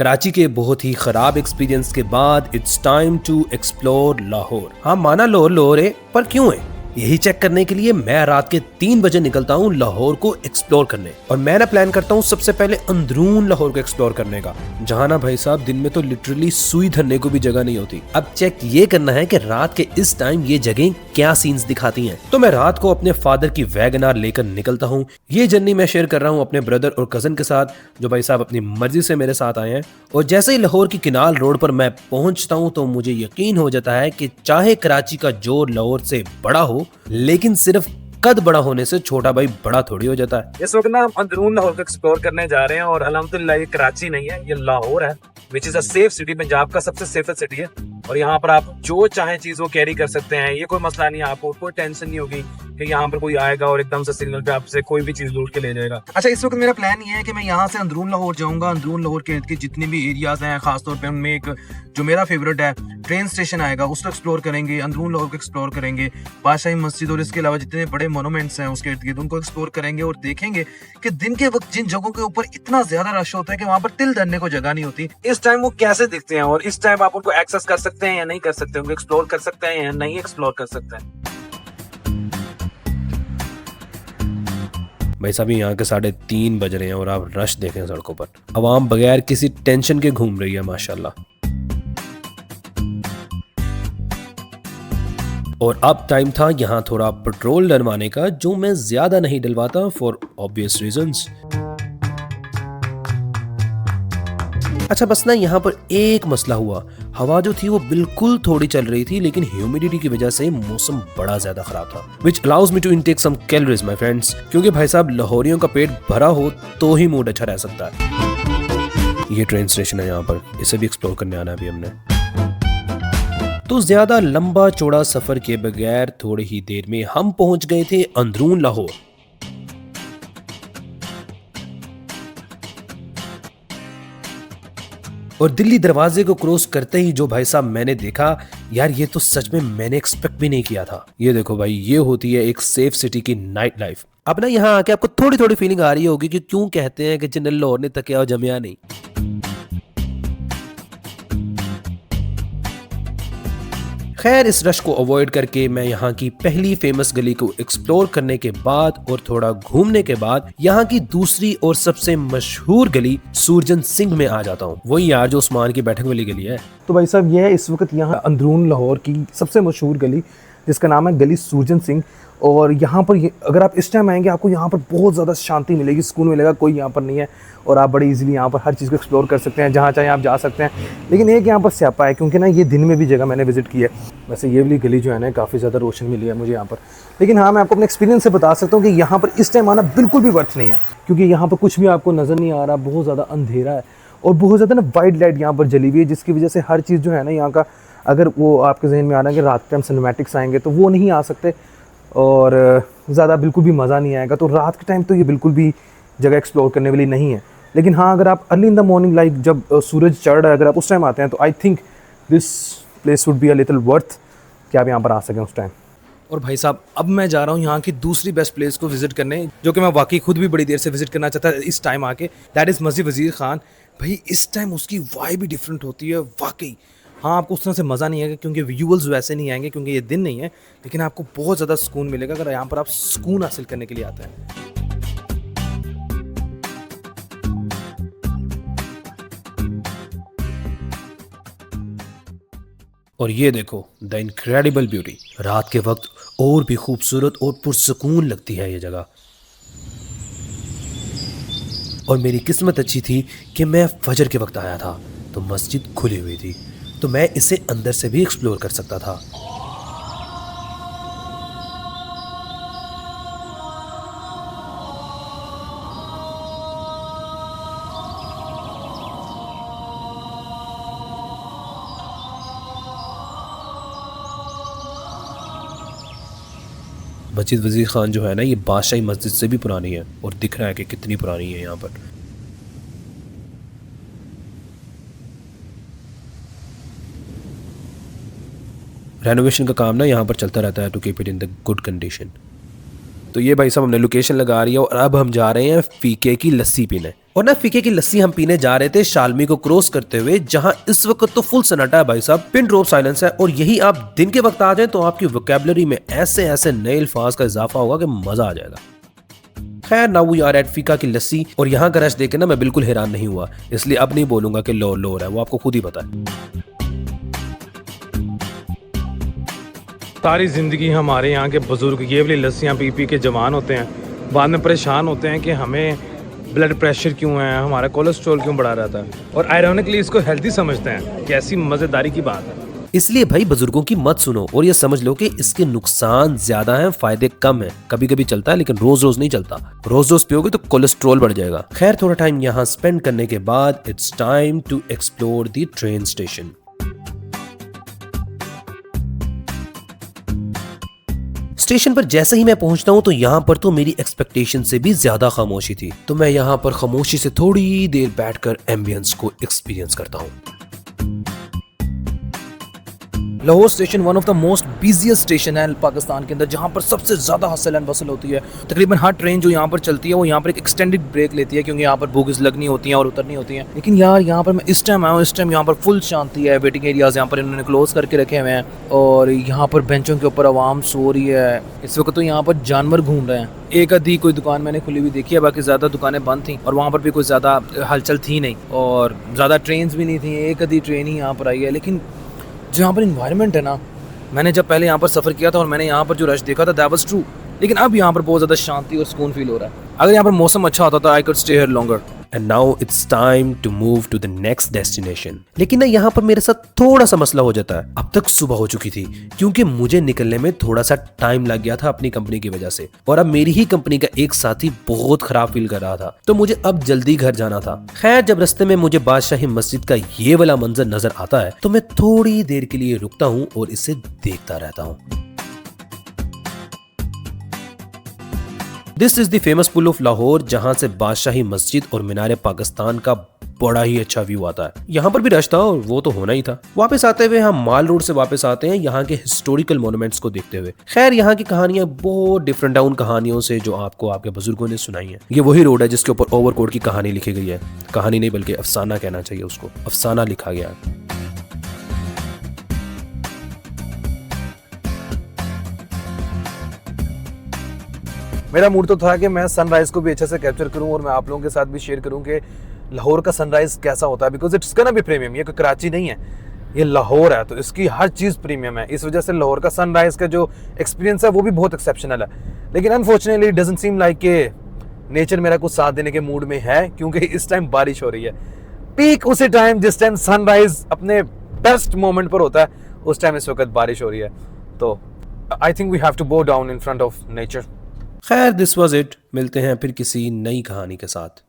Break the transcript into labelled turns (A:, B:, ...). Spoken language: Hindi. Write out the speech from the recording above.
A: कराची के बहुत ही खराब एक्सपीरियंस के बाद it's time to explore Lahore. हाँ माना लाहौर है, पर क्यों है? यही चेक करने के लिए मैं रात के 3 बजे निकलता हूँ लाहौर को एक्सप्लोर करने। और मैं ना प्लान करता हूँ सबसे पहले अंदरून लाहौर को एक्सप्लोर करने का, जहाँ ना भाई साहब दिन में तो लिटरली सुई धरने को भी जगह नहीं होती। अब चेक ये करना है कि रात के इस टाइम ये जगह क्या सीन्स दिखाती हैं। तो मैं रात को अपने फादर की वैगनार लेकर निकलता हूँ। ये जर्नी मैं शेयर कर रहा हूँ अपने ब्रदर और कजन के साथ, जो भाई साहब अपनी मर्जी से मेरे साथ आए हैं। और जैसे ही लाहौर की किनाल रोड पर मैं पहुंचता हूँ तो मुझे यकीन हो जाता है कि चाहे कराची का जोर लाहौर से बड़ा हो, लेकिन सिर्फ कद बड़ा होने से छोटा भाई बड़ा थोड़ी हो जाता है।
B: इस वक्त ना हम अंदरून लाहौर को एक्सप्लोर करने जा रहे हैं और अल्हम्दुलिल्लाह ये कराची नहीं है, ये लाहौर है, which is a safe city. Punjab का सबसे सेफेस्ट सिटी है और यहाँ पर आप जो चाहे चीज वो कैरी कर सकते हैं। ये कोई मसला नहीं है, आपको कोई टेंशन नहीं होगी कि यहाँ पर कोई आएगा और एकदम से सिग्नल पे आपसे कोई भी चीज लूट के ले जाएगा।
C: अच्छा, इस वक्त मेरा प्लान ये है कि मैं यहाँ से अंदरून लाहौर जाऊंगा। अंदरून लाहौर के जितने भी एरियाज हैं, खासतौर पे उनमें एक जो मेरा फेवरेट है ट्रेन स्टेशन आएगा, उसको एक्सप्लोर करेंगे, अंदरून लाहौर को एक्सप्लोर करेंगे, बादशाही मस्जिद और इसके अलावा जितने बड़े मोनूमेंट्स हैं उसके इर्द गिर्द उनको एक्सप्लोर करेंगे। और देखेंगे कि दिन के वक्त जिन जगहों के ऊपर इतना ज्यादा रश होता है कि वहाँ पर तिल धरने को जगह नहीं होती,
B: इस टाइम वो कैसे दिखते हैं और इस टाइम आप उनको एक्सेस कर सकते हैं या नहीं कर सकते, उनको एक्सप्लोर कर सकते हैं या नहीं एक्सप्लोर कर सकते हैं।
A: भाई साहब यहाँ के 3:30 बज रहे हैं और आप रश देखें सड़कों पर। आवाम बगैर किसी टेंशन के घूम रही है माशाल्लाह। और अब टाइम था यहाँ थोड़ा पेट्रोल डलवाने का, जो मैं ज्यादा नहीं डलवाता फॉर ऑब्वियस रीजंस। अच्छा बस ना यहाँ पर एक मसला हुआ, हवा जो थी वो बिल्कुल थोड़ी चल रही थी, लेकिन ह्यूमिडिटी की वजह से मौसम बड़ा ज्यादा खराब था, which allows me to intake some calories my friends. क्योंकि भाई साहब लाहौरियों का पेट भरा हो तो ही मूड अच्छा रह सकता है। ये ट्रेन स्टेशन है यहाँ पर, इसे भी एक्सप्लोर करने आना है अभी हमने। तो ज्यादा लंबा चौड़ा सफर के बगैर थोड़ी ही देर में हम पहुंच गए थे अंदरून लाहौर। और दिल्ली दरवाजे को क्रॉस करते ही जो भाई साहब मैंने देखा, यार ये तो सच में मैंने एक्सपेक्ट भी नहीं किया था। ये देखो भाई, ये होती है एक सेफ सिटी की नाइट लाइफ। अब ना यहाँ आके आपको थोड़ी थोड़ी फीलिंग आ रही होगी कि क्यों कहते हैं कि जिन्हें लाहौर ने तकिया और जमिया नहीं। खैर इस रश को अवॉइड करके मैं यहाँ की पहली फेमस गली को एक्सप्लोर करने के बाद और थोड़ा घूमने के बाद यहाँ की दूसरी और सबसे मशहूर गली सूरजन सिंह में आ जाता हूँ। वही यार जो उस्मान की बैठक वाली गली है।
C: तो भाई साहब ये है इस वक्त यहाँ अंदरून लाहौर की सबसे मशहूर गली, जिसका नाम है गली सूरजन सिंह। और यहाँ पर अगर आप इस टाइम आएंगे आपको यहाँ पर बहुत ज़्यादा शांति मिलेगी, सुकून मिलेगा, कोई यहाँ पर नहीं है और आप बड़ी इजीली यहाँ पर हर चीज़ को एक्सप्लोर कर सकते हैं, जहाँ चाहे आप जा सकते हैं। लेकिन एक यहाँ पर स्यापा है, क्योंकि ना ये दिन में भी जगह मैंने विजिट की है। वैसे ये वाली गली जो है ना काफ़ी ज़्यादा रोशन मिली है मुझे यहाँ पर, लेकिन हाँ मैं आपको अपने एक्सपीरियंस से बता सकता हूँ कि यहाँ पर इस टाइम आना बिल्कुल भी वर्थ नहीं है, क्योंकि यहाँ पर कुछ भी आपको नज़र नहीं आ रहा, बहुत ज़्यादा अंधेरा है और बहुत ज़्यादा ना वाइट लाइट यहाँ पर जली हुई है, जिसकी वजह से हर चीज़ जो है ना यहाँ का, अगर वो आपके जहन में आ रहा है कि रात टाइम सिनेमैटिक्स आएंगे तो वो नहीं आ सकते और ज़्यादा बिल्कुल भी मज़ा नहीं आएगा। तो रात के टाइम तो ये बिल्कुल भी जगह एक्सप्लोर करने वाली नहीं है। लेकिन हाँ अगर आप early in the morning like जब सूरज चढ़ रहा है, अगर आप उस टाइम आते हैं तो I think this place would be a little worth कि आप यहाँ पर आ सकें उस टाइम।
A: और भाई साहब अब मैं जा रहा हूँ यहाँ की दूसरी बेस्ट प्लेस को विजिट करने, जो कि मैं वाकई खुद भी बड़ी देर से विजिट करना चाहता है इस टाइम आके। दैट इज़ मस्जिद वजीर खान। भाई इस टाइम उसकी वाइब भी डिफरेंट होती है वाकई। हाँ आपको उस तरह से मज़ा नहीं आएगा क्योंकि विजुअल्स वैसे नहीं आएंगे, क्योंकि ये दिन नहीं है, लेकिन आपको बहुत ज़्यादा सुकून मिलेगा अगर यहाँ पर आप सुकून हासिल करने के लिए आते हैं। और ये देखो द इनक्रेडिबल ब्यूटी। रात के वक्त और भी खूबसूरत और पुरसुकून लगती है ये जगह। और मेरी किस्मत अच्छी थी कि मैं फजर के वक्त आया था तो मस्जिद खुली हुई थी, तो मैं इसे अंदर से भी एक्सप्लोर कर सकता था। मस्जिद वजीर खान जो है ना, ये बादशाही मस्जिद से भी पुरानी है और दिख रहा है कि कितनी पुरानी है यहाँ पर। रेनोवेशन का काम ना यहाँ पर चलता रहता है to keep it in the good condition. तो ये भाई साहब हमने लोकेशन लगा रही है और अब हम जा रहे हैं फीके की लस्सी पीने। और ना फीके की लस्सी हम पीने जा रहे थे शालमी को क्रॉस करते हुए, जहां इस वक्त तो फुल सन्नाटा है भाई साहब, पिन ड्रॉप साइलेंस है। और यही आप दिन के वक्त आ जाए तो आपकी वोकैबुलरी में ऐसे ऐसे नए अल्फाज का इजाफा होगा कि मजा आ जाएगा। खैर नाउ वी आर एट फीका की लस्सी, और यहाँ का रश देख के ना मैं बिल्कुल हैरान नहीं हुआ, इसलिए अब नहीं बोलूंगा कि लोर लोर है, वो आपको खुद ही पता है।
C: सारी ज़िंदगी हमारे यहाँ के बुज़ुर्ग ये वाली लस्सियाँ पी पी के जवान होते हैं, बाद में परेशान होते हैं कि हमें ब्लड प्रेशर क्यों है, हमारा कोलेस्ट्रॉल क्यों बढ़ा रहता है, और आयरॉनिकली इसको हेल्दी समझते हैं। कैसी मज़ेदारी की बात है।
A: इसलिए भाई बुजुर्गों की मत सुनो और ये समझ लो कि इसके नुकसान ज्यादा हैं, फायदे कम हैं। कभी कभी चलता है लेकिन रोज रोज नहीं चलता। रोज रोज पियोगे तो कोलेस्ट्रॉल बढ़ जाएगा। खैर थोड़ा टाइम यहाँ स्पेंड करने के बाद it's time to explore the train station. Station पर जैसे ही मैं पहुंचता हूं तो यहाँ पर तो मेरी एक्सपेक्टेशन से भी ज्यादा खामोशी थी, तो मैं यहाँ पर खामोशी से थोड़ी देर बैठकर एम्बियंस को एक्सपीरियंस करता हूँ।
C: Lahore station one of the most busiest station है पाकिस्तान के अंदर, जहाँ पर सबसे ज़्यादा हसल एंड बसल होती है। तकरीबन हर ट्रेन जो यहाँ पर चलती है वो यहाँ पर एक एक्सटेंडेड ब्रेक लेती है, क्योंकि यहाँ पर बोगीज लगनी होती हैं और उतरनी होती हैं। लेकिन यार यहाँ पर मैं इस टाइम आया हूँ, इस टाइम यहाँ पर फुल शांति है। वेटिंग एरियाज़ यहाँ पर इन्होंने क्लोज करके रखे हुए हैं, और यहाँ पर बेंचों के ऊपर आवाम सो रही है। इस वक्त तो यहाँ पर जानवर घूम रहे हैं। एक आधी कोई दुकान मैंने खुली हुई देखी है, बाकी ज़्यादा दुकानें बंद थी, और वहाँ पर भी कोई ज़्यादा हलचल थी नहीं, और ज़्यादा ट्रेन भी नहीं थी। एक आधी ट्रेन ही यहाँ पर आई है। लेकिन जो यहाँ पर इन्वायरमेंट है ना, मैंने जब पहले यहाँ पर सफ़र किया था और मैंने यहाँ पर जो रश देखा था दैट वाज ट्रू, लेकिन अब यहाँ पर बहुत ज़्यादा शांति और सुकून फील हो रहा है। अगर यहाँ पर मौसम अच्छा होता तो I could stay here longer.
A: And now it's time to move to the next destination. लेकिन ना यहाँ पर मेरे साथ थोड़ा सा मसला हो जाता है। अब तक सुबह हो चुकी थी, क्योंकि मुझे निकलने में थोड़ा सा टाइम लग गया था अपनी कंपनी की वजह से, और अब मेरी ही कंपनी का एक साथी बहुत खराब फील कर रहा था, तो मुझे अब जल्दी घर जाना था। खैर जब रास्ते में मुझे बादशाही मस्जिद का ये वाला मंजर नजर आता है तो मैं थोड़ी देर के लिए रुकता हूँ और इसे देखता रहता हूँ। This is the famous pul of Lahore, जहां से बादशाही मस्जिद और मीनार पाकिस्तान का बड़ा ही अच्छा व्यू आता है। यहाँ पर भी रश था और वो तो होना ही था। वापस आते हुए हम माल रोड से वापस आते हैं यहाँ के हिस्टोरिकल मॉन्यूमेंट्स को देखते हुए। खैर यहाँ की कहानियां बहुत डिफरेंट है उन कहानियों से जो आपको आपके बुजुर्गों ने सुनाई है। ये वही रोड है जिसके ऊपर ओवरकोट की कहानी लिखी गई है। कहानी नहीं बल्कि अफसाना कहना चाहिए उसको, अफसाना लिखा गया है।
C: मेरा मूड तो था कि मैं सनराइज को भी अच्छे से कैप्चर करूं और मैं आप लोगों के साथ भी शेयर करूं कि लाहौर का सनराइज कैसा होता है, because it's gonna be premium. ये कोई कराची नहीं है, ये लाहौर है, तो इसकी हर चीज़ प्रीमियम है। इस वजह से लाहौर का सनराइज का जो एक्सपीरियंस है वो भी बहुत एक्सेप्शनल है। लेकिन unfortunately it doesn't seem like कि नेचर मेरा कुछ साथ देने के मूड में है, क्योंकि इस टाइम बारिश हो रही है। पीक उसी टाइम जिस टाइम सनराइज अपने बेस्ट मोमेंट पर होता है, उस टाइम इस वक्त बारिश हो रही है। तो I think we have to go down in front of nature.
A: खैर दिस वाज इट। मिलते हैं फिर किसी नई कहानी के साथ।